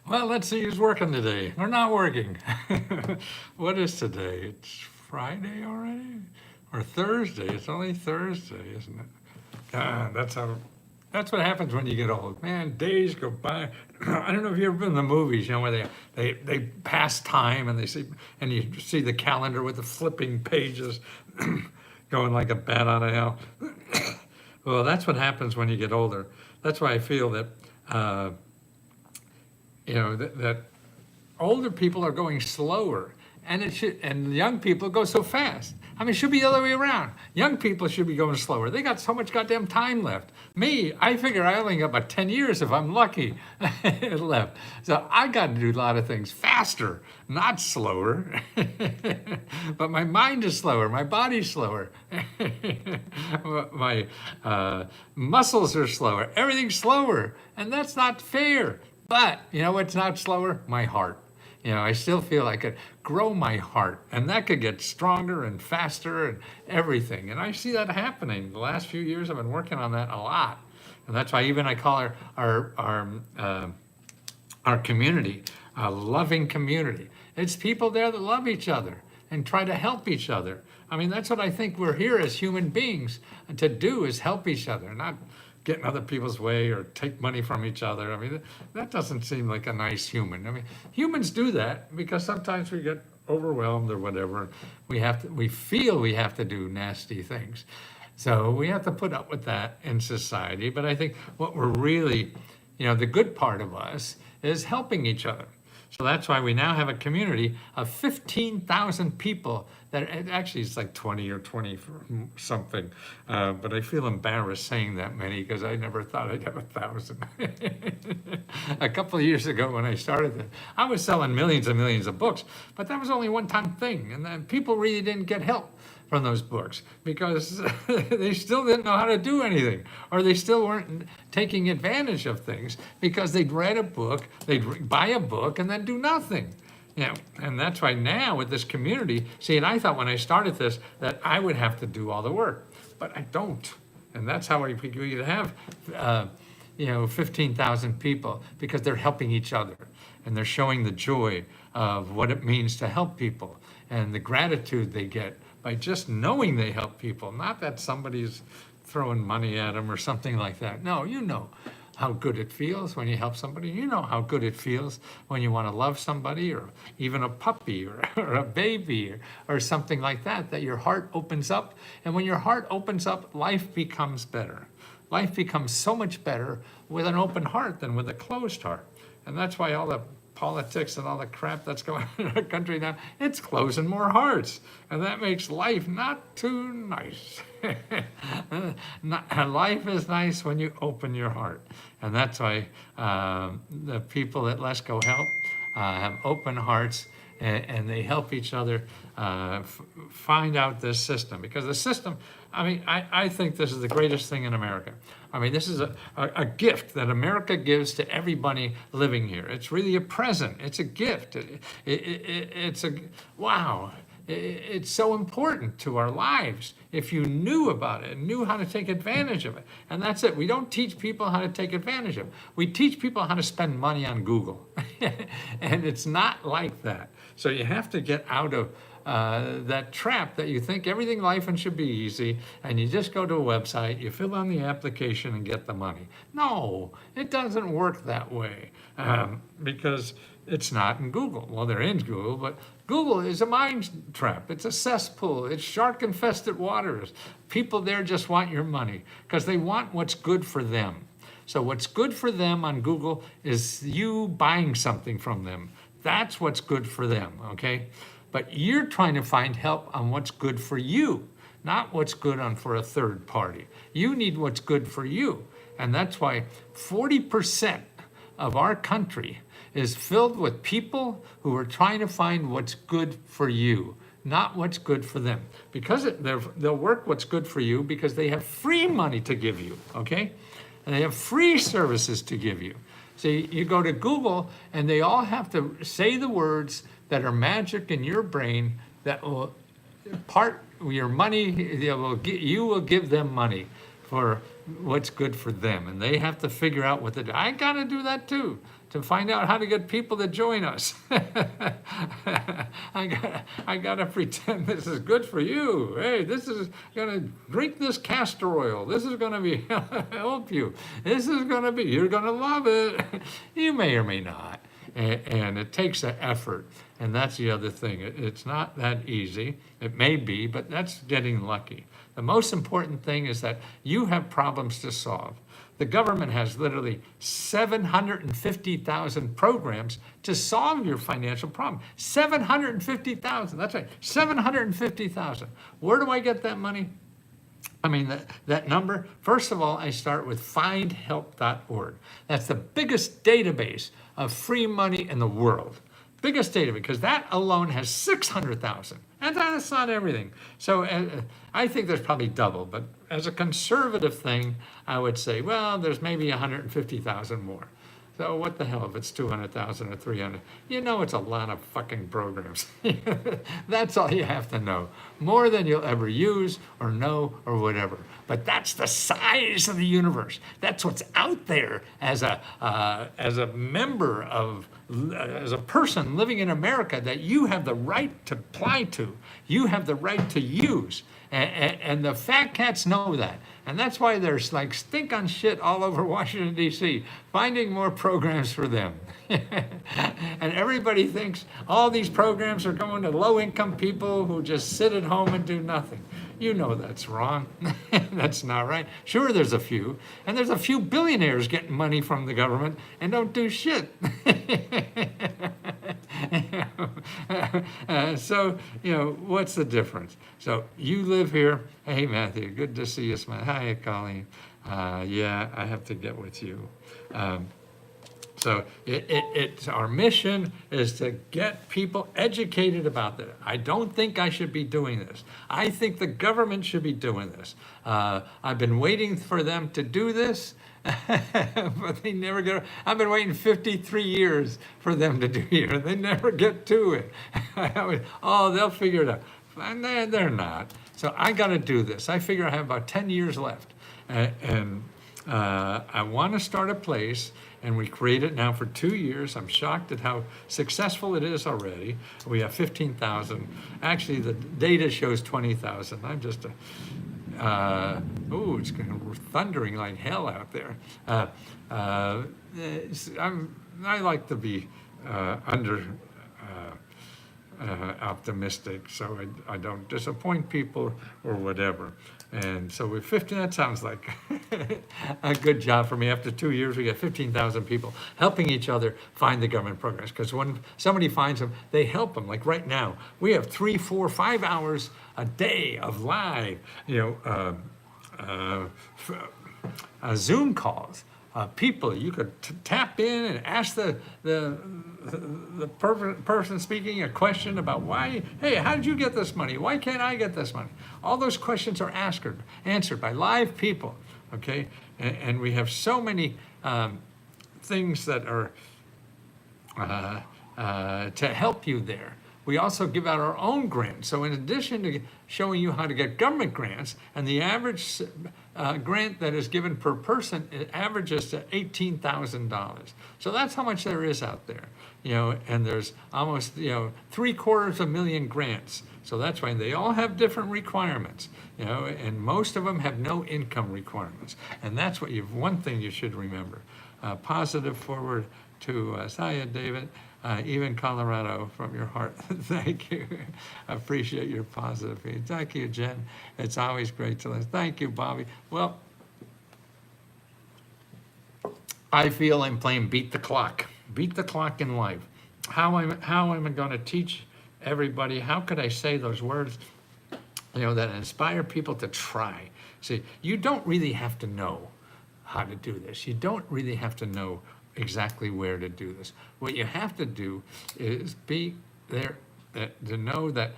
Well, let's see who's working today or not working. What is today? It's Friday already? Or Thursday? It's only Thursday, isn't it? God, that's what happens when you get old. Man, days go by. I don't know if you've ever been in the movies, where they pass time and you see the calendar with the flipping pages going like a bat out of hell. Well, that's what happens when you get older. That's why I feel that uh, that older people are going slower, and young people go so fast. I mean, it should be the other way around. Young people should be going slower. They got so much goddamn time left. Me, I figure I only got about 10 years if I'm lucky left. So I got to do a lot of things faster, not slower. But my mind is slower. My body's slower. My muscles are slower. Everything's slower. And that's not fair. But you know what's not slower? My heart. I still feel I could grow my heart, and that could get stronger and faster and everything. And I see that happening. The last few years, I've been working on that a lot, and that's why even I call our community a loving community. It's people there that love each other and try to help each other. I mean, that's what I think we're here as human beings to do, is help each other, not get in other people's way or take money from each other. I mean, that doesn't seem like a nice human. I mean, humans do that because sometimes we get overwhelmed or whatever. We feel we have to do nasty things. So we have to put up with that in society. But I think what we're really, the good part of us is helping each other. So that's why we now have a community of 15,000 people that actually it's like 20 or 20 something. But I feel embarrassed saying that many because I never thought I'd have 1,000. A couple of years ago when I started it, I was selling millions and millions of books, but that was only a one-time thing. And then people really didn't get help from those books because they still didn't know how to do anything, or they still weren't taking advantage of things because they'd read a book, they'd buy a book and then do nothing. And that's why now with this community, see, and I thought when I started this that I would have to do all the work, but I don't. And that's how we could have 15,000 people, because they're helping each other and they're showing the joy of what it means to help people and the gratitude they get by just knowing they help people, not that somebody's throwing money at them or something like that. No, you know how good it feels when you help somebody. You know how good it feels when you want to love somebody, or even a puppy or a baby or something like that, that your heart opens up. And when your heart opens up, life becomes better. Life becomes so much better with an open heart than with a closed heart. And that's why all the politics and all the crap that's going on in our country now, it's closing more hearts. And that makes life not too nice. Life is nice when you open your heart. And that's why the people at Let's Go Help have open hearts, and they help each other find out this system. Because the system, I think this is the greatest thing in America. This is a gift that America gives to everybody living here. It's really a present. It's a gift. It's a, wow. It's so important to our lives if you knew about it and knew how to take advantage of it. And that's it. We don't teach people how to take advantage of it. We teach people how to spend money on Google. And it's not like that. So you have to get out of that trap that you think everything life and should be easy, and you just go to a website, you fill in the application and get the money. No, it doesn't work that way, because it's not in Google. Well, they're in Google, but Google is a mind trap. It's a cesspool. It's shark-infested waters. People there just want your money because they want what's good for them. So what's good for them on Google is you buying something from them. That's what's good for them, okay? But you're trying to find help on what's good for you, not what's good for a third party. You need what's good for you. And that's why 40% of our country is filled with people who are trying to find what's good for you, not what's good for them. Because they'll work what's good for you because they have free money to give you, okay? And they have free services to give you. So you go to Google and they all have to say the words that are magic in your brain that will part your money. You will give them money for what's good for them, and they have to figure out what to do. I got to do that too, to find out how to get people to join us. I gotta pretend this is good for you. Hey, this is gonna drink this castor oil. This is gonna be help you. This is gonna be, you're gonna love it. You may or may not, and it takes an effort. And that's the other thing. It's not that easy. It may be, but that's getting lucky. The most important thing is that you have problems to solve. The government has literally 750,000 programs to solve your financial problem. 750,000, that's right, 750,000. Where do I get that money? I mean, that number, first of all, I start with findhelp.org. That's the biggest database of free money in the world. Biggest database, because that alone has 600,000. And that's not everything. So I think there's probably double, but as a conservative thing, I would say, well, there's maybe 150,000 more. So what the hell if it's 200,000 or 300? You know, it's a lot of fucking programs. That's all you have to know. More than you'll ever use or know or whatever. But that's the size of the universe. That's what's out there as a member of, as a person living in America that you have the right to apply to. You have the right to use. And the fat cats know that. And that's why there's like stink on shit all over Washington, D.C., finding more programs for them. And everybody thinks all these programs are going to low-income people who just sit at home and do nothing. You know that's wrong. That's not right. Sure, there's a few. And there's a few billionaires getting money from the government and don't do shit. So, you know, what's the difference? So you live here. Hey, Matthew, good to see you. Hi, Colleen. Yeah, I have to get with you. So it's our mission is to get people educated about that. I don't think I should be doing this. I think the government should be doing this. I've been waiting for them to do this, but they never get. I've been waiting 53 years for them to do it. They never get to it. Oh, they'll figure it out. And they're not. So I got to do this. I figure I have about 10 years left, and I want to start a place. And we create it now for 2 years. I'm shocked at how successful it is already. We have 15,000. Actually, the data shows 20,000. I'm just it's thundering like hell out there. I like to be optimistic, so I don't disappoint people or whatever. And so with 15, that sounds like a good job for me. After 2 years, we got 15,000 people helping each other find the government programs. Because when somebody finds them, they help them. Like right now, we have 3, 4, 5 hours a day of live, Zoom calls. People, you could tap in and ask the person speaking a question about why, hey, how did you get this money? Why can't I get this money? All those questions are answered by live people, okay? And we have so many things that are to help you there. We also give out our own grants. So in addition to showing you how to get government grants, and the average grant that is given per person, it averages to $18,000. So that's how much there is out there, and there's almost, 750,000 grants. So that's why they all have different requirements, and most of them have no income requirements. And that's one thing you should remember. Positive forward to Saya, David. Even Colorado, from your heart. Thank you. I appreciate your positive feedback. Thank you, Jen. It's always great to listen. Thank you, Bobby. Well, I feel I'm playing beat the clock in life. How am I going to teach everybody? How could I say those words, that inspire people to try? See, you don't really have to know how to do this. You don't really have to know exactly where to do this. What you have to do is be there to know that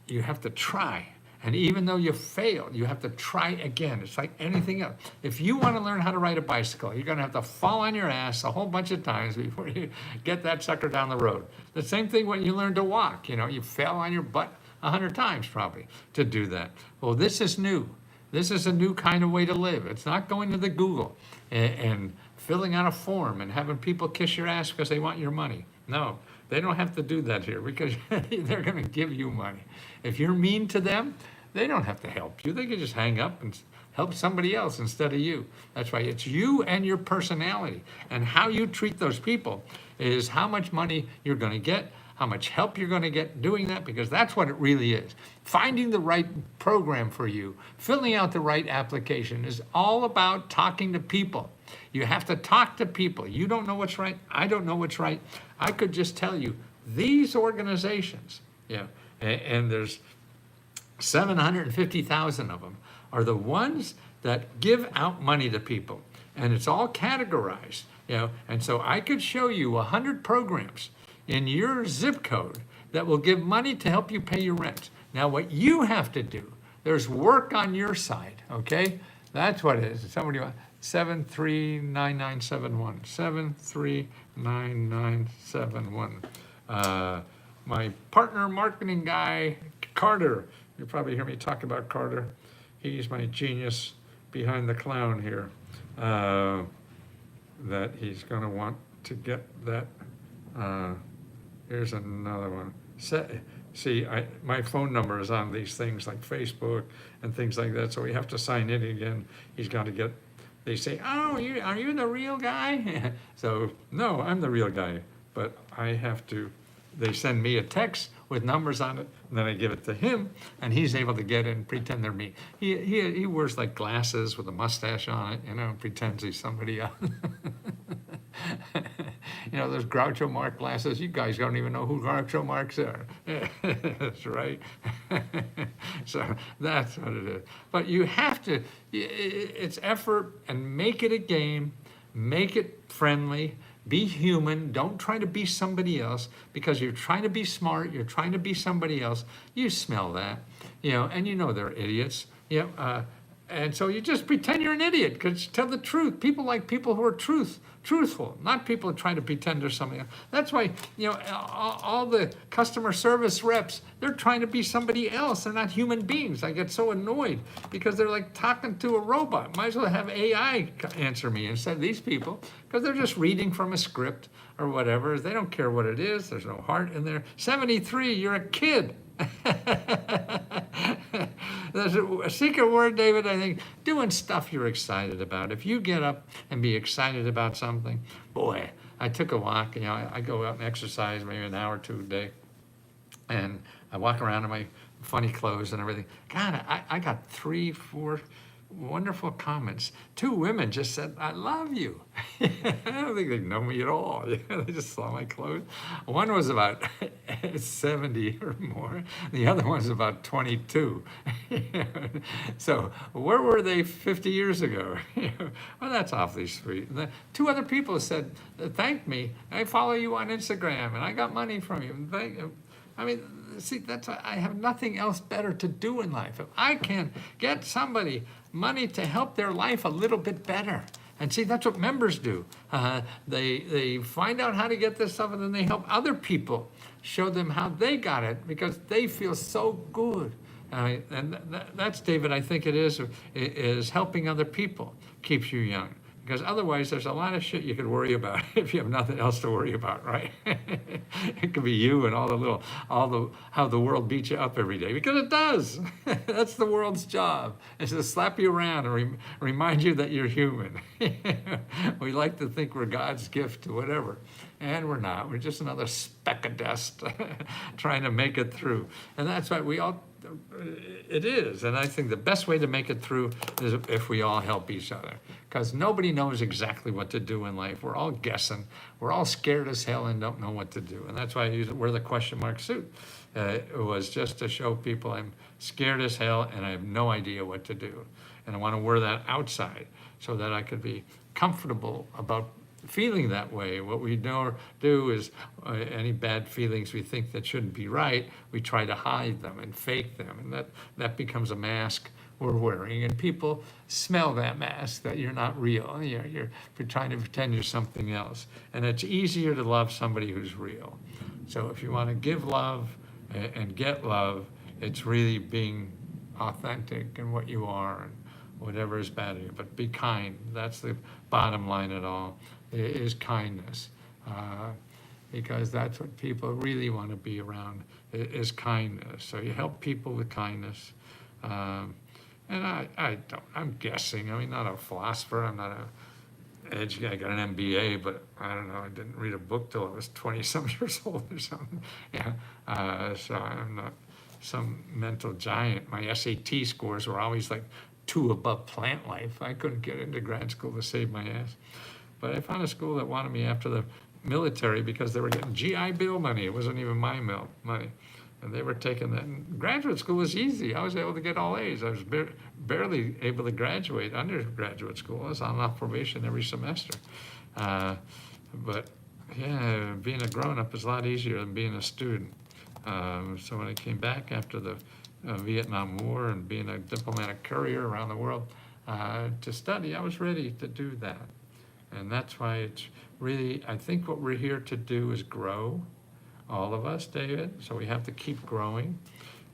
you have to try. And even though you fail, you have to try again. It's like anything else. If you want to learn how to ride a bicycle, you're going to have to fall on your ass a whole bunch of times before you get that sucker down the road. The same thing when you learn to walk. You fell on your butt 100 times probably to do that. Well, this is new. This is a new kind of way to live. It's not going to the Google and filling out a form and having people kiss your ass because they want your money. No, they don't have to do that here because they're going to give you money. If you're mean to them, they don't have to help you. They can just hang up and help somebody else instead of you. That's why it's you and your personality. And how you treat those people is how much money you're going to get, how much help you're going to get doing that, because that's what it really is. Finding the right program for you, filling out the right application is all about talking to people. You have to talk to people. You don't know what's right. I don't know what's right. I could just tell you these organizations, and there's 750,000 of them, are the ones that give out money to people. And it's all categorized, and so I could show you 100 programs in your zip code that will give money to help you pay your rent. Now, what you have to do, there's work on your side, okay? That's what it is. Somebody, 739971, 739971. My partner marketing guy, Carter, you probably hear me talk about Carter. He's my genius behind the clown here, that he's going to want to get that. Here's another one. See, my phone number is on these things like Facebook and things like that, so we have to sign in again. He's got to get, they say, oh, are you the real guy? So, no, I'm the real guy, but I have to, they send me a text with numbers on it, and then I give it to him, and he's able to get it and pretend they're me. He wears like glasses with a mustache on it, pretends he's somebody else. Those Groucho Marx glasses, you guys don't even know who Groucho Marx are. That's right. So that's what it is. But you have to, it's effort, and make it a game, make it friendly, be human, don't try to be somebody else, because you're trying to be smart, you're trying to be somebody else. You smell that, and they're idiots. And so you just pretend you're an idiot, because tell the truth. People like people who are truthful, not people who try to pretend they're something else. That's why, all the customer service reps, they're trying to be somebody else. They're not human beings. I get so annoyed because they're like talking to a robot. Might as well have AI answer me instead of these people, because they're just reading from a script or whatever. They don't care what it is. There's no heart in there. 73, you're a kid. There's a secret word, David, I think, doing stuff you're excited about. If you get up and be excited about something, boy, I took a walk, I go out and exercise maybe an hour or two a day, and I walk around in my funny clothes and everything. God, I got 3, 4 wonderful comments. 2 women just said, I love you. I don't think they know me at all. They just saw my clothes. One was about 70 or more. The other one's about 22. So where were they 50 years ago? Well, that's awfully sweet. And 2 other people said, thank me. I follow you on Instagram, and I got money from you. See, that's why I have nothing else better to do in life. If I can get somebody money to help their life a little bit better. And see, that's what members do. They find out how to get this stuff, and then they help other people, show them how they got it, because they feel so good. And that's, David, I think it is helping other people keeps you young. Because otherwise, there's a lot of shit you could worry about if you have nothing else to worry about, right? It could be you and how the world beats you up every day, because it does. That's the world's job, is to slap you around and remind you that you're human. We like to think we're God's gift to whatever, and we're not. We're just another speck of dust trying to make it through. And that's why it is. And I think the best way to make it through is if we all help each other, because nobody knows exactly what to do in life. We're all guessing. We're all scared as hell and don't know what to do. And that's why I wear the question mark suit. It was just to show people I'm scared as hell and I have no idea what to do. And I want to wear that outside so that I could be comfortable about feeling that way. What we do is any bad feelings we think that shouldn't be right, we try to hide them and fake them, and that becomes a mask we're wearing, and people smell that mask, that you're not real. You're trying to pretend you're something else, and it's easier to love somebody who's real. So if you want to give love and get love, it's really being authentic in what you are and whatever is bad in you. But be kind. That's the bottom line at all, is kindness. Because that's what people really want to be around, is kindness. So you help people with kindness. And I'm guessing, I mean, not a philosopher, I'm not a I got an MBA, but I don't know, I didn't read a book till I was 20-some years old or something. Yeah, so I'm not some mental giant. My SAT scores were always like 2 above plant life. I couldn't get into grad school to save my ass. But I found a school that wanted me after the military because they were getting GI Bill money. It wasn't even my money. And they were taking that. And graduate school was easy. I was able to get all A's. I was barely able to graduate undergraduate school. I was on probation every semester. But yeah, being a grown-up is a lot easier than being a student. So when I came back after the Vietnam War and being a diplomatic courier around the world to study, I was ready to do that. And that's why it's really, I think what we're here to do is grow, all of us, David. So we have to keep growing,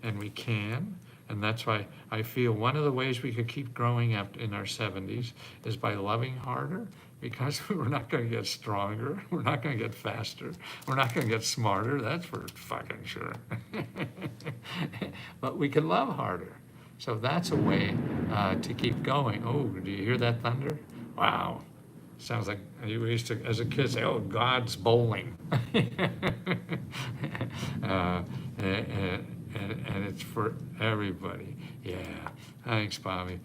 and we can. And that's why I feel one of the ways we could keep growing in our 70s is by loving harder, because we're not going to get stronger. We're not going to get faster. We're not going to get smarter. That's for fucking sure. But we can love harder. So that's a way to keep going. Oh, do you hear that thunder? Wow. Sounds like you used to, as a kid, say, oh, God's bowling. And it's for everybody. Yeah, thanks, Bobby.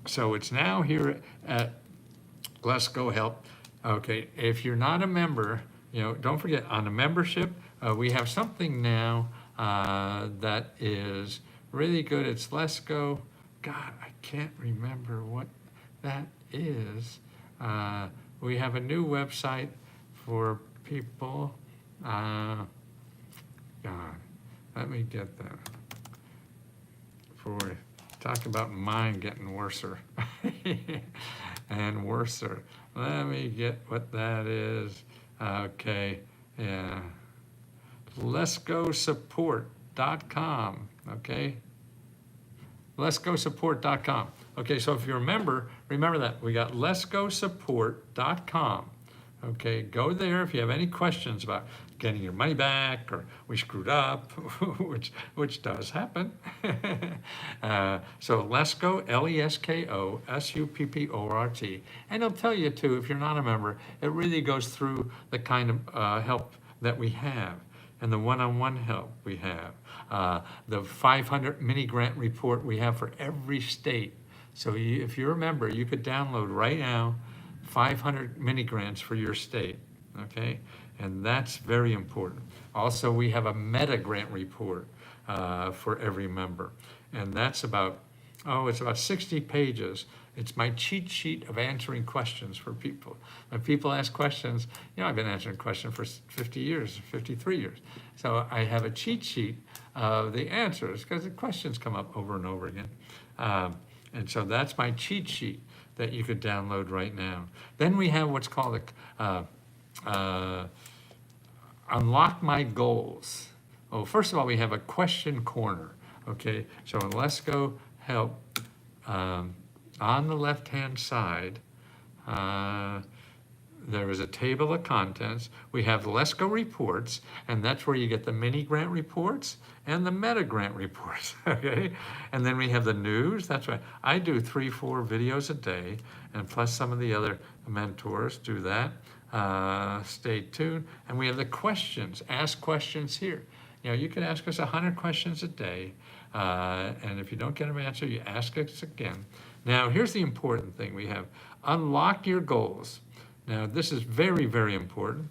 So it's now here at Let's Go Help. Okay, if you're not a member, don't forget, on the membership, we have something now that is really good. It's Let's Go. God, I can't remember what that is. We have a new website for people. God, let me get that. Talk about mine getting worser and worser. Let me get what that is. Okay, yeah. Let'sGoSupport.com. Okay. Let'sGoSupport.com. Okay, so if you're a member, remember that. We got Let'sGoSupport.com. Okay, go there if you have any questions about getting your money back or we screwed up, which does happen. So LESCO, LESKO, and it'll tell you too, if you're not a member, it really goes through the kind of help that we have and the one-on-one help we have. The 500 mini grant report we have for every state. So if you're a member, you could download right now 500 mini grants for your state, okay? And that's very important. Also, we have a meta grant report for every member. And that's it's about 60 pages. It's my cheat sheet of answering questions for people. When people ask questions, I've been answering questions for 50 years, 53 years. So I have a cheat sheet of the answers because the questions come up over and over again. And so that's my cheat sheet that you could download right now. Then we have what's called Unlock My Goals. Oh, first of all, we have a question corner. Okay, so in Let's Go Help, on the left-hand side, there is a table of contents. We have Let's Go Reports, and that's where you get the mini grant reports and the meta grant reports, okay? And then we have the news. That's right. I do 3-4 videos a day, and plus some of the other mentors do that. Stay tuned. And we have the questions. Ask questions here. You can ask us 100 questions a day, and if you don't get an answer, you ask us again. Now, here's the important thing. We have unlock your goals. Now, this is very, very important.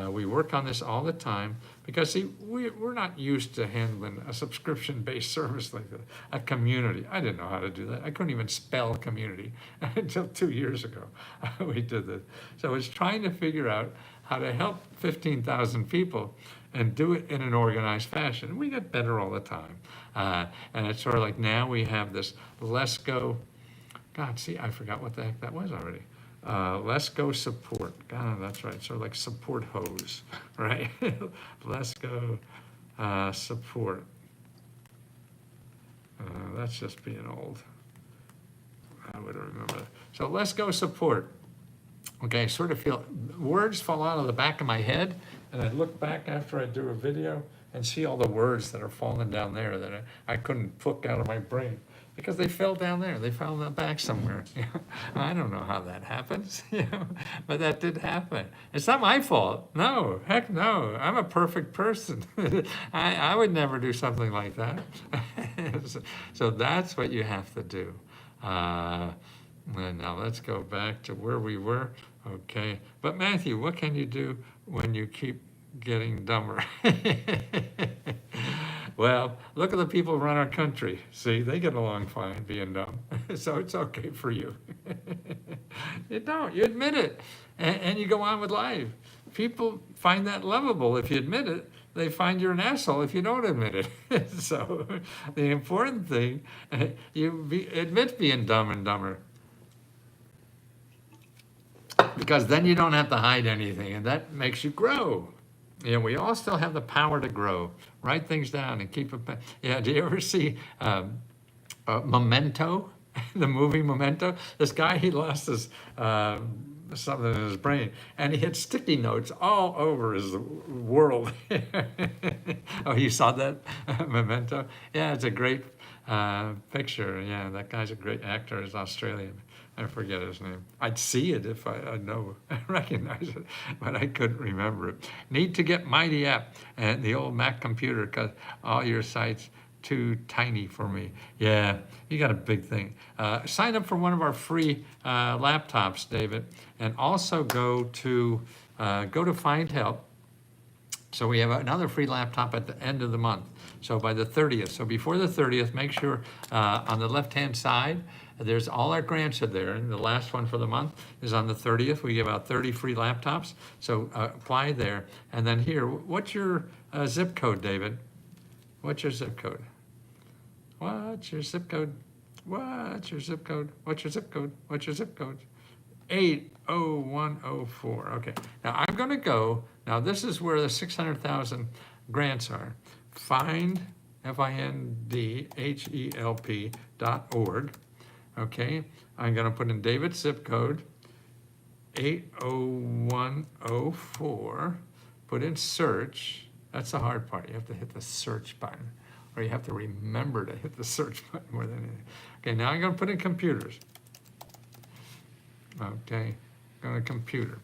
We work on this all the time because, see, we're not used to handling a subscription-based service like a community. I didn't know how to do that. I couldn't even spell community until 2 years ago. We did this. So it's trying to figure out how to help 15,000 people and do it in an organized fashion. We get better all the time. And it's sort of like now we have this Let's Go. God, see, I forgot what the heck that was already. Let's Go Support. God, that's right. Sort of like support hose, right? Let's Go Support. That's just being old. I would remember. So let's go support. Okay, I sort of feel words fall out of the back of my head, and I look back after I do a video and see all the words that are falling down there that I couldn't pluck out of my brain because they fell down there. They fell in the back somewhere. I don't know how that happens, but that did happen. It's not my fault. No, heck no. I'm a perfect person. I would never do something like that. So that's what you have to do. And now let's go back to where we were. Okay. But Matthew, what can you do when you keep getting dumber? Well, look at the people who run our country. See, they get along fine being dumb. So it's okay for you. You don't. You admit it. And you go on with life. People find that lovable if you admit it. They find you're an asshole if you don't admit it. So the important thing, admit being dumb and dumber. Because then you don't have to hide anything, and that makes you grow. We all still have the power to grow. Write things down and keep it. Do you ever see Memento, the movie Memento? This guy, he lost his something in his brain, and he had sticky notes all over his world. Oh, you saw that Memento? Yeah, it's a great picture. Yeah, that guy's a great actor. He's Australian. I forget his name. I'd see it if I know, recognize it, but I couldn't remember it. Need to get Mighty App and the old Mac computer because all your sites too tiny for me. Yeah, you got a big thing. Sign up for one of our free laptops, David, and also go to Find Help. So we have another free laptop at the end of the month. So by the 30th. So before the 30th, make sure on the left-hand side, there's all our grants are there. And the last one for the month is on the 30th. We give out 30 free laptops. So apply there. And then here, what's your zip code, David? What's your zip code? What's your zip code? What's your zip code? What's your zip code? What's your zip code? 80104. Okay. Now I'm going to go. Now this is where the 600,000 grants are. Find, FINDHELP.org. Okay. I'm going to put in David's zip code, 80104. Put in search. That's the hard part. You have to hit the search button, or you have to remember to hit the search button more than anything. Okay, now I'm going to put in computers. Okay, going to computer.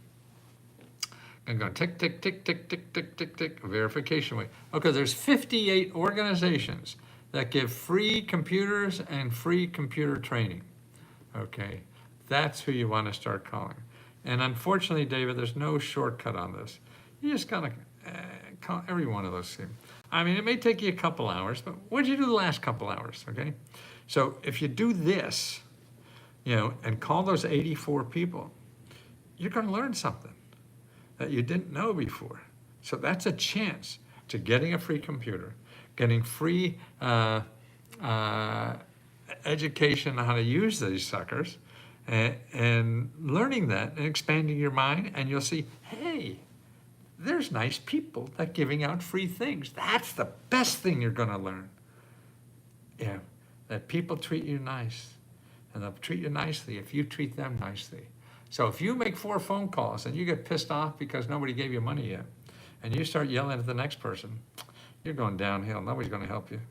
I'm going tick, tick, tick, tick, tick, tick, tick, tick, verification way. Okay, there's 58 organizations that give free computers and free computer training. Okay, that's who you want to start calling. And unfortunately, David, there's no shortcut on this. You just got to call every one of those things. I mean, it may take you a couple hours, but what did you do the last couple hours, okay? So if you do this, and call those 84 people, you're going to learn something that you didn't know before. So that's a chance to getting a free computer, getting free education on how to use these suckers, and learning that and expanding your mind, and you'll see, hey, there's nice people that giving out free things. That's the best thing you're going to learn. Yeah, that people treat you nice. And they'll treat you nicely if you treat them nicely. So if you make 4 phone calls and you get pissed off because nobody gave you money yet, and you start yelling at the next person, you're going downhill. Nobody's going to help you.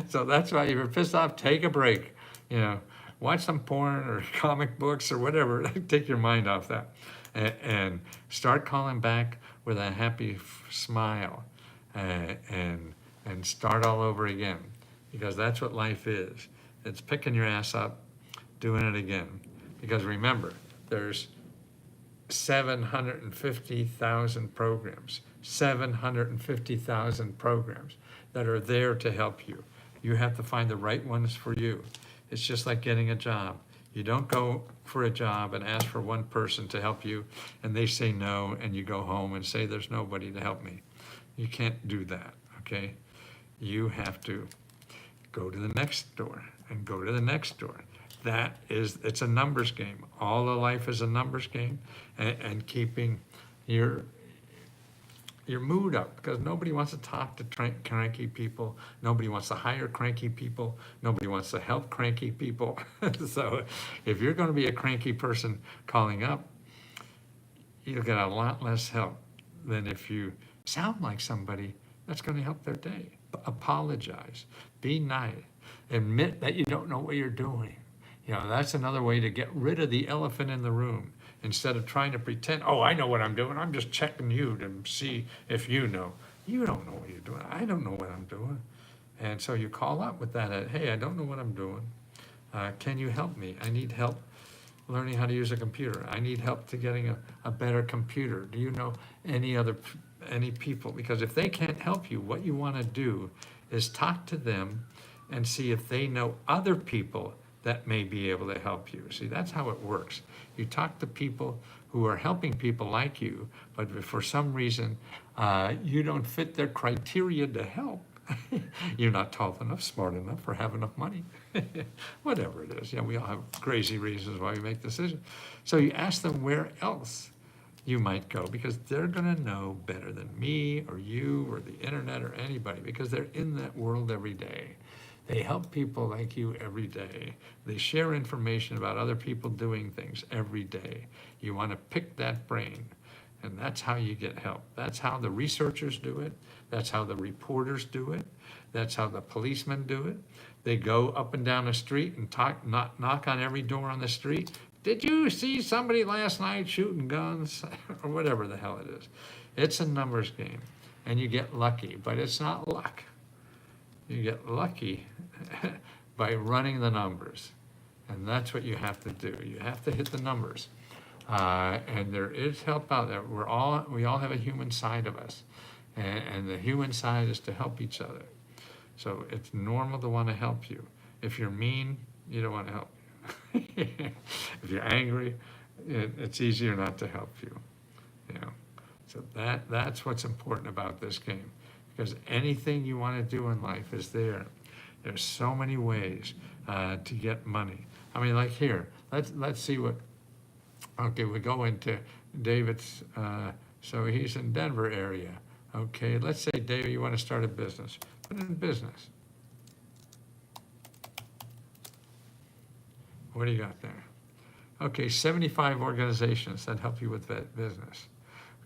So that's why if you're pissed off, take a break. Watch some porn or comic books or whatever. Take your mind off that. And start calling back with a happy smile, and start all over again, because that's what life is. It's picking your ass up, doing it again. Because remember, there's 750,000 programs, 750,000 programs that are there to help you. You have to find the right ones for you. It's just like getting a job. You don't go for a job and ask for one person to help you, and they say no, and you go home and say, there's nobody to help me. You can't do that, okay? You have to go to the next door and go to the next door. It's a numbers game. All of life is a numbers game, and keeping your your mood up, because nobody wants to talk to cranky people. Nobody wants to hire cranky people. Nobody wants to help cranky people. So if you're going to be a cranky person calling up, you'll get a lot less help than if you sound like somebody that's going to help their day. Apologize. Be nice. Admit that you don't know what you're doing. You know, that's another way to get rid of the elephant in the room. Instead of trying to pretend, oh, I know what I'm doing. I'm just checking you to see if you know. You don't know what you're doing. I don't know what I'm doing. And so you call up with that, hey, I don't know what I'm doing. Can you help me? I need help learning how to use a computer. I need help to getting a better computer. Do you know any people? Because if they can't help you, what you want to do is talk to them and see if they know other people that may be able to help you. See, that's how it works. You talk to people who are helping people like you, but if for some reason you don't fit their criteria to help, you're not tall enough, smart enough, or have enough money, whatever it is. Yeah, we all have crazy reasons why we make decisions. So you ask them where else you might go, because they're gonna know better than me or you or the internet or anybody, because they're in that world every day. They help people like you every day. They share information about other people doing things every day. You want to pick that brain, and that's how you get help. That's how the researchers do it. That's how the reporters do it. That's how the policemen do it. They go up and down the street and knock on every door on the street. Did you see somebody last night shooting guns? Or whatever the hell it is. It's a numbers game, and you get lucky, but it's not luck. You get lucky by running the numbers. And that's what you have to do. You have to hit the numbers. And there is help out there. We all have a human side of us. And the human side is to help each other. So it's normal to want to help you. If you're mean, you don't want to help you. If you're angry, it's easier not to help you. You know? So that's what's important about this game. Because anything you want to do in life is there. There's so many ways to get money. I mean, like here, let's see what, okay, we go into David's, so he's in Denver area. Okay, let's say, David, you want to start a business. Put in business. What do you got there? Okay, 75 organizations that help you with that business.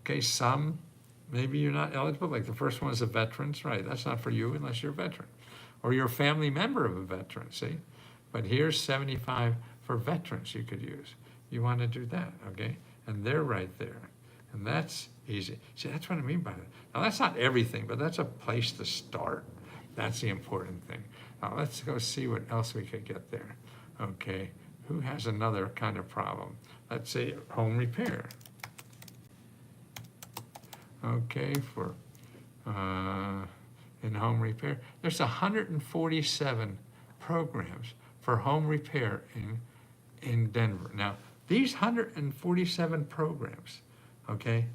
Okay, some, maybe you're not eligible, like the first one is the veterans, right? That's not for you unless you're a veteran. Or you're a family member of a veteran, see? But here's 75 for veterans you could use. You want to do that, okay? And they're right there. And that's easy. See, that's what I mean by that. Now, that's not everything, but that's a place to start. That's the important thing. Now, let's go see what else we could get there. Okay, who has another kind of problem? Let's say home repair. Okay, for in home repair, there's 147 programs for home repair in Denver. Now, these 147 programs, okay,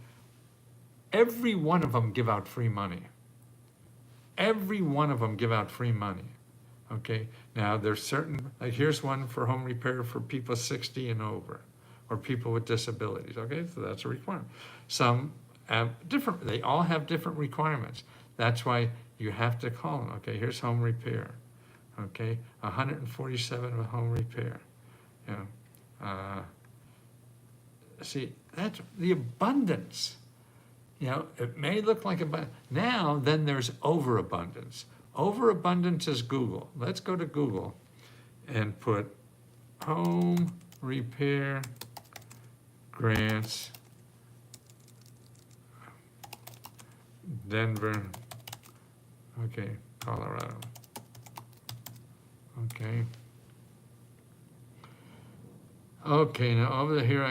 every one of them give out free money. Every one of them give out free money. Okay, now there's certain, like here's one for home repair for people 60 and over, or people with disabilities. Okay, so that's a requirement. Some have different, they all have different requirements. That's why you have to call them. Okay, here's home repair. Okay, 147 with home repair. You know, see, that's the abundance. You know, it may look like abundance. Now, then there's overabundance. Overabundance is Google. Let's go to Google and put home repair grants Denver, okay, Colorado. Okay. Okay, now over here,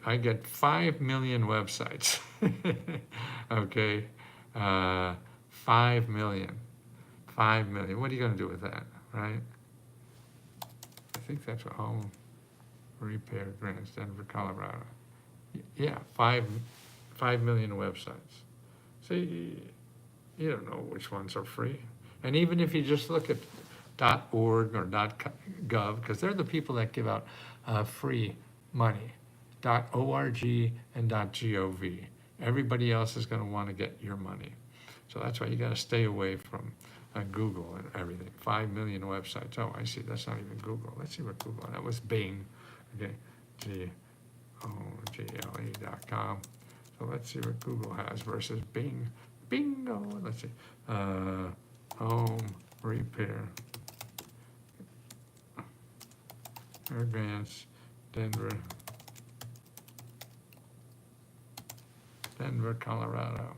I get 5 million websites. Okay, 5 million. 5 million. What are you going to do with that, right? I think that's what home repair grants, Denver, Colorado. Yeah, 5 million websites. See, you don't know which ones are free. And even if you just look at .org or .gov, because they're the people that give out free money, .org and .gov. Everybody else is going to want to get your money. So that's why you got to stay away from Google and everything. 5 million websites. Oh, I see. That's not even Google. Let's see what Google. That was Bing. Okay, GOGLE.com. So let's see what Google has versus Bing. Bingo. Let's see. Home repair. Advanced Denver, Colorado.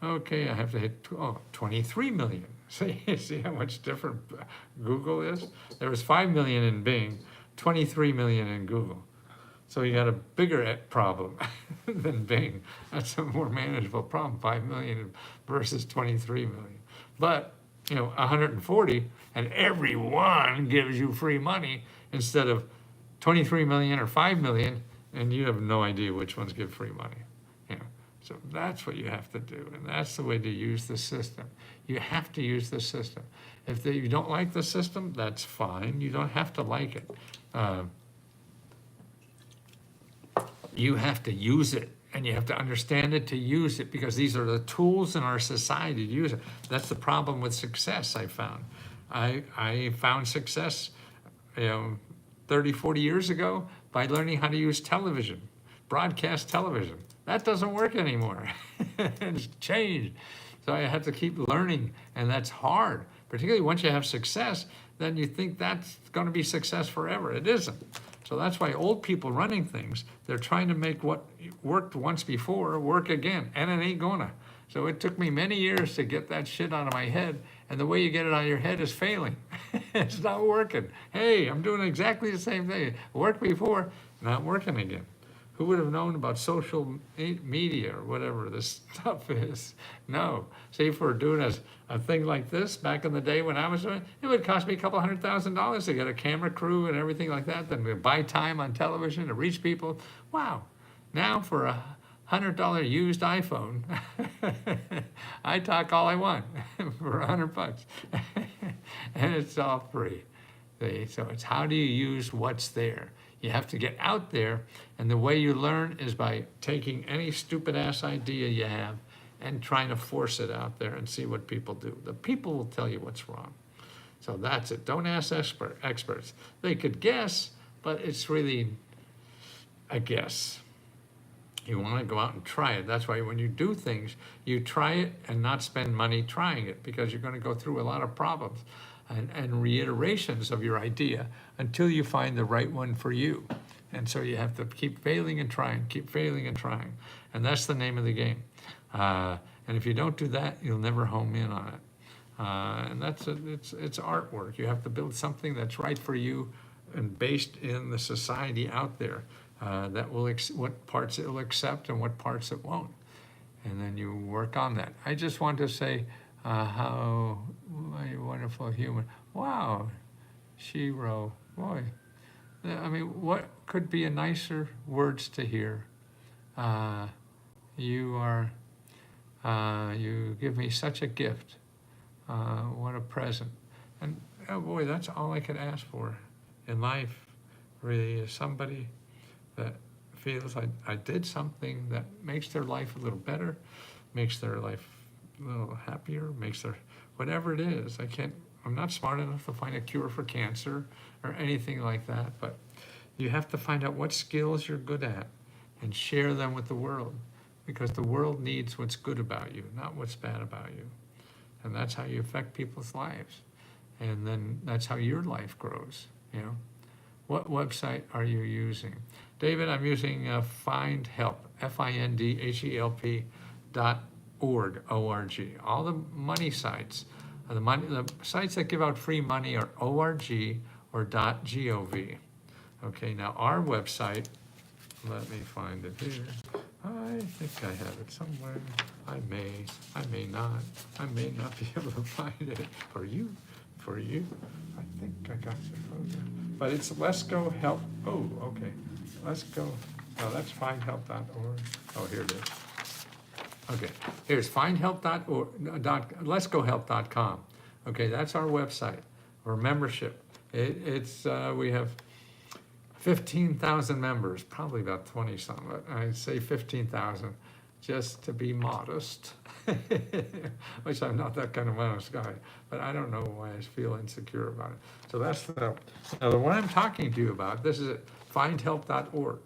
Okay, I have to hit 23 million. See how much different Google is? There was 5 million in Bing, 23 million in Google. So you got a bigger problem than Bing. That's a more manageable problem, 5 million versus 23 million. But, 140, and everyone gives you free money instead of 23 million or 5 million, and you have no idea which ones give free money. So that's what you have to do, and that's the way to use the system. You have to use the system. If you don't like the system, that's fine. You don't have to like it. You have to use it, and you have to understand it to use it, because these are the tools in our society to use it. That's the problem with success, I found. I found success 30, 40 years ago by learning how to use television, broadcast television. That doesn't work anymore. It's changed. So I had to keep learning, and that's hard. Particularly once you have success, then you think that's going to be success forever. It isn't. So that's why old people running things, they're trying to make what worked once before work again, and it ain't gonna. So it took me many years to get that shit out of my head, and the way you get it out of your head is failing. It's not working. Hey, I'm doing exactly the same thing. Worked before, not working again. Who would have known about social media or whatever this stuff is? No. See, if we're doing a thing like this back in the day when I was doing it, it would cost me a couple $100,000 to get a camera crew and everything like that, then buy time on television to reach people. Wow. Now for a $100 used iPhone, I talk all I want for $100. And it's all free. See? So it's how do you use what's there? You have to get out there, and the way you learn is by taking any stupid ass idea you have and trying to force it out there and see what people do. The people will tell you what's wrong. So that's it. Don't ask experts. They could guess, but it's really a guess. You want to go out and try it. That's why when you do things, you try it and not spend money trying it, because you're going to go through a lot of problems and reiterations of your idea until you find the right one for you. And so you have to keep failing and trying, keep failing and trying. And that's the name of the game. And if you don't do that, you'll never home in on it. And it's artwork. You have to build something that's right for you and based in the society out there, that will what parts it will accept and what parts it won't. And then you work on that. I just want to say how a wonderful human. Wow, Shiro, boy. I mean, what could be a nicer words to hear? You are, you give me such a gift. What a present. And oh boy, that's all I could ask for in life, really, is somebody that feels I did something that makes their life a little better, makes their life a little happier, makes their, whatever it is. I'm not smart enough to find a cure for cancer or anything like that, but you have to find out what skills you're good at and share them with the world, because the world needs what's good about you, not what's bad about you. And that's how you affect people's lives. And then that's how your life grows, What website are you using? David, I'm using FindHelp, FINDHELP.org, O-R-G. All the money sites, the sites that give out free money are ORG or .gov. Okay, now our website, let me find it here. I think I have it somewhere. I may not be able to find it for you. I think I got your photo. But it's Let's Go Help. Oh, okay. Let's go. Oh, that's findhelp.org. Oh, here it is. Okay, here's findhelp.org, letsgohelp.com. Okay, that's our website or membership. We have 15,000 members, probably about 20 something, but I'd say 15,000. just to be modest, which I'm not that kind of modest guy, but I don't know why I feel insecure about it. So that's now the one I'm talking to you about, this is at findhelp.org.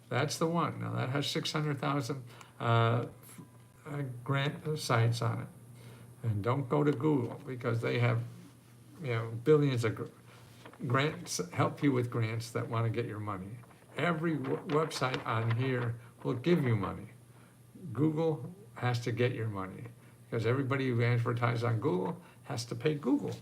That's the one. Now that has 600,000 grant sites on it. And don't go to Google because they have, billions of grants, help you with grants that want to get your money. Every website on here will give you money. Google has to get your money because everybody who advertises on Google has to pay Google.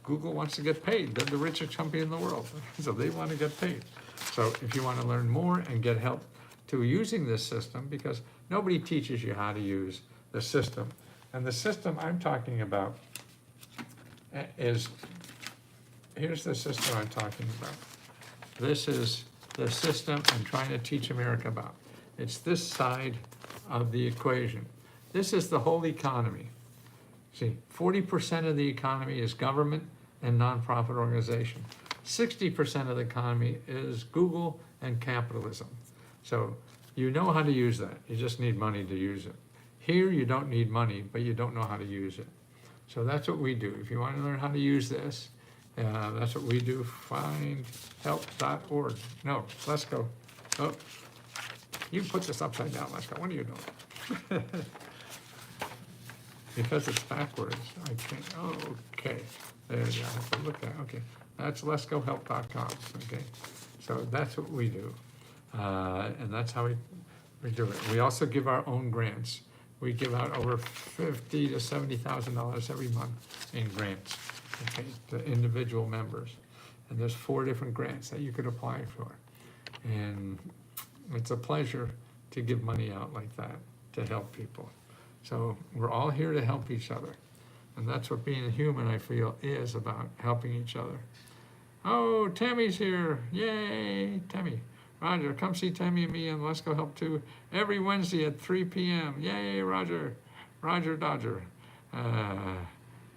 Google wants to get paid. They're the richest company in the world, so they want to get paid. So if you want to learn more and get help to using this system, because nobody teaches you how to use the system. And the system I'm talking about is, here's the system I'm talking about. This is the system I'm trying to teach America about. It's this side of the equation. This is the whole economy. See, 40% of the economy is government and nonprofit organization. 60% of the economy is Google and capitalism. So you know how to use that. You just need money to use it. Here you don't need money, but you don't know how to use it. So that's what we do. If you want to learn how to use this, that's what we do. Findhelp.org. No, let's go. Oh, you put this upside down. Let's go. What are you doing? Because it's backwards, I can't. Oh, okay. There you go. I have to look at. Okay, that's letsgohelp.com. Okay, so that's what we do, and that's how we do it. We also give our own grants. We give out over $50,000 to $70,000 every month in grants, okay, to individual members. And there's 4 different grants that you could apply for. And it's a pleasure to give money out like that to help people. So we're all here to help each other. And that's what being a human, I feel, is about, helping each other. Oh, Tammy's here. Yay, Tammy. Roger, come see Tammy and me on Let's Go Help 2 every Wednesday at 3 p.m. Yay, Roger. Roger Dodger.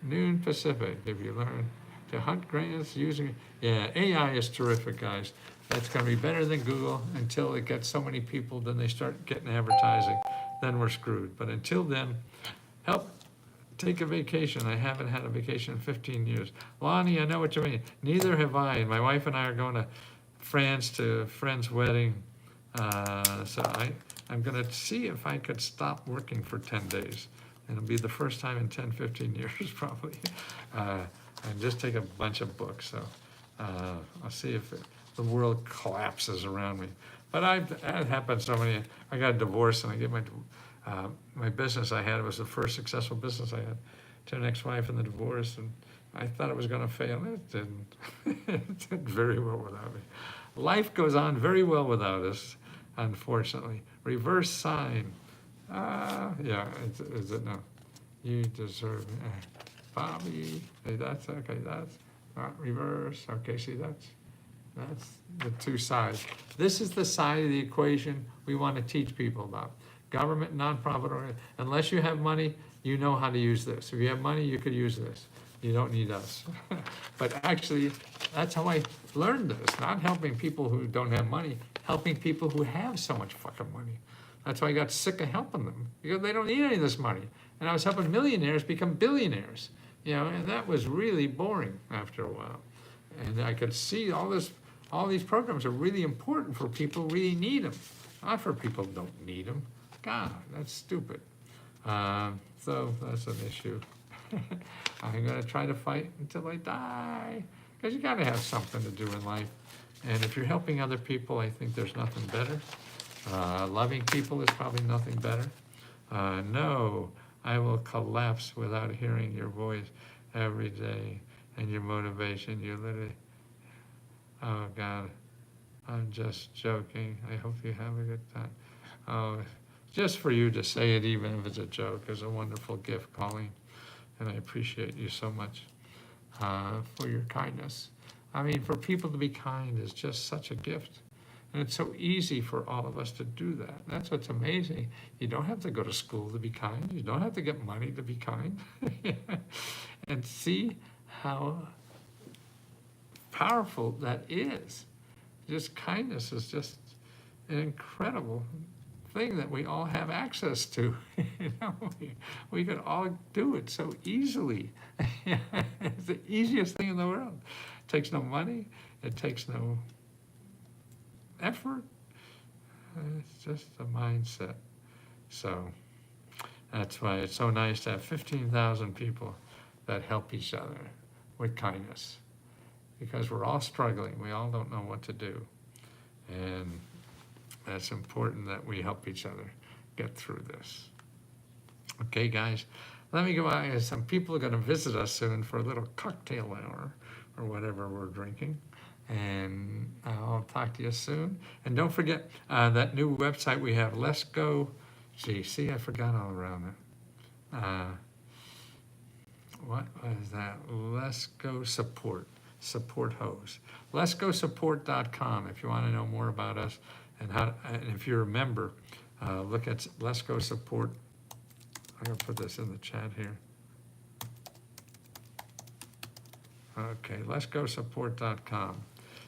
Noon Pacific, if you learn to hunt grants using, AI is terrific, guys. That's going to be better than Google until it gets so many people, then they start getting advertising. Then we're screwed. But until then, help take a vacation. I haven't had a vacation in 15 years. Lonnie, I know what you mean. Neither have I. And my wife and I are going to France to a friend's wedding. So I'm going to see if I could stop working for 10 days. And it'll be the first time in 10, 15 years probably. And just take a bunch of books. So I'll see if the world collapses around me. But that happened so many. I got a divorce and I get my business I had was the first successful business I had to an ex-wife in the divorce, and I thought it was going to fail. It didn't. It did very well without me. Life goes on very well without us, unfortunately. Reverse sign. Yeah, is it no? You deserve it. Bobby. Hey, that's okay. That's not reverse. Okay, see, that's the 2 sides. This is the side of the equation we want to teach people about. Government, nonprofit, or unless you have money, you know how to use this. If you have money, you could use this. You don't need us. But actually, that's how I learned this. Not helping people who don't have money, helping people who have so much fucking money. That's why I got sick of helping them, because they don't need any of this money. And I was helping millionaires become billionaires, and that was really boring after a while. And I could see all these programs are really important for people who really need them, not for people who don't need them. God, that's stupid. So that's an issue. I'm going to try to fight until I die, because you got to have something to do in life. And if you're helping other people, I think there's nothing better. Loving people is probably nothing better. No, I will collapse without hearing your voice every day and your motivation. You literally, oh God, I'm just joking. I hope you have a good time. Oh, just for you to say it, even if it's a joke, is a wonderful gift, Colleen. And I appreciate you so much for your kindness. I mean, for people to be kind is just such a gift. And it's so easy for all of us to do that. That's what's amazing. You don't have to go to school to be kind. You don't have to get money to be kind. And see how powerful that is. Just kindness is just an incredible thing that we all have access to. You know, we could all do it so easily. It's the easiest thing in the world. It takes no money. It takes no effort. It's just a mindset. So that's why it's so nice to have 15,000 people that help each other with kindness, because we're all struggling. We all don't know what to do. And that's important that we help each other get through this. Okay, guys, let me go out. Some people are going to visit us soon for a little cocktail hour or whatever we're drinking. And I'll talk to you soon. And don't forget that new website we have, Let's Go. Gee, see, I forgot all around it. What was that? Let's Go Support hose. Let'sGoSupport.com if you want to know more about us and if you're a member, look at Let's Go Support. I'm gonna put this in the chat here. Okay, Let'sGoSupport.com.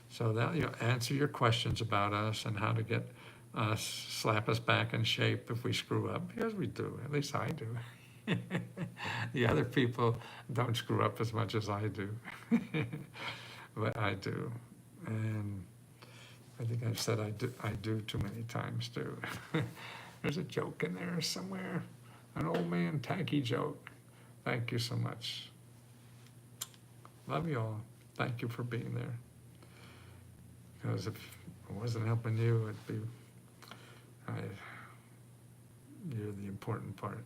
So that you'll answer your questions about us and how to get us, slap us back in shape if we screw up, because we do, at least I do. The other people don't screw up as much as I do, but I do. And I think I've said I do too many times too. There's a joke in there somewhere, an old man tacky joke. Thank you so much. Love you all. Thank you for being there. Because if I wasn't helping you, you're the important part.